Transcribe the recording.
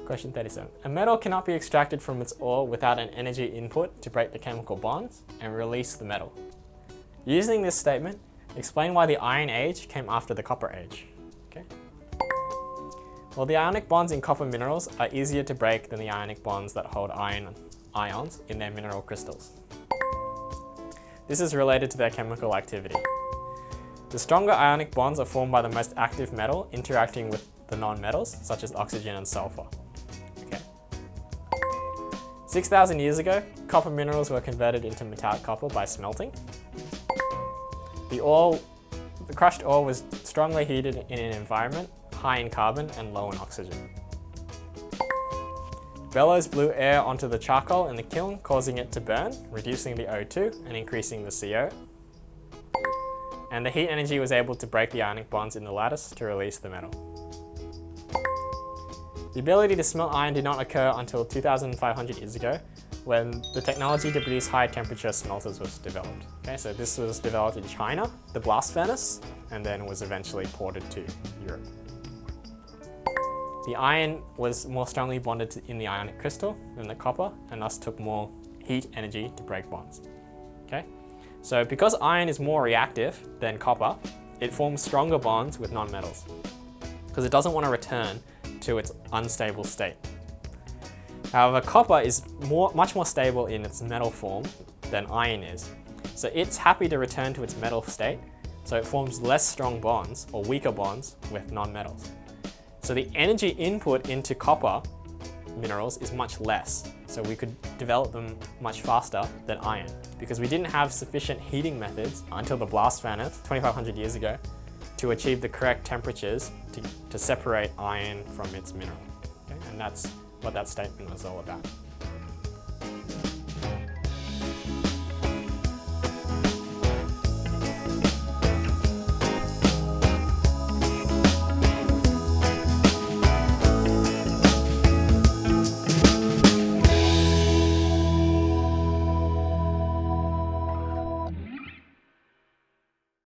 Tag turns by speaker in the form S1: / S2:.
S1: Question 37. A metal cannot be extracted from its ore without an energy input to break the chemical bonds and release the metal. Using this statement, explain why the Iron Age came after the Copper Age. Okay. Well, the ionic bonds in copper minerals are easier to break than the ionic bonds that hold ions in their mineral crystals. This is related to their chemical activity. The stronger ionic bonds are formed by the most active metal interacting with the non-metals, such as oxygen and sulfur. Okay. 6,000 years ago, copper minerals were converted into metallic copper by smelting. The crushed ore was strongly heated in an environment high in carbon and low in oxygen. Bellows blew air onto the charcoal in the kiln, causing it to burn, reducing the O2 and increasing the CO. And the heat energy was able to break the ionic bonds in the lattice to release the metal. The ability to smelt iron did not occur until 2,500 years ago, when the technology to produce high temperature smelters was developed. Okay, so this was developed in China, the blast furnace, and then was eventually ported to Europe. The iron was more strongly bonded in the ionic crystal than the copper, and thus took more heat energy to break bonds. Okay? So because iron is more reactive than copper, it forms stronger bonds with nonmetals, because it doesn't want to return to its unstable state. However, copper is much more stable in its metal form than iron is. So it's happy to return to its metal state, so it forms less strong bonds or weaker bonds with nonmetals. So the energy input into copper minerals is much less, so we could develop them much faster than iron, because we didn't have sufficient heating methods until the blast furnace 2,500 years ago to achieve the correct temperatures to separate iron from its mineral. Okay? And that's what that statement was all about.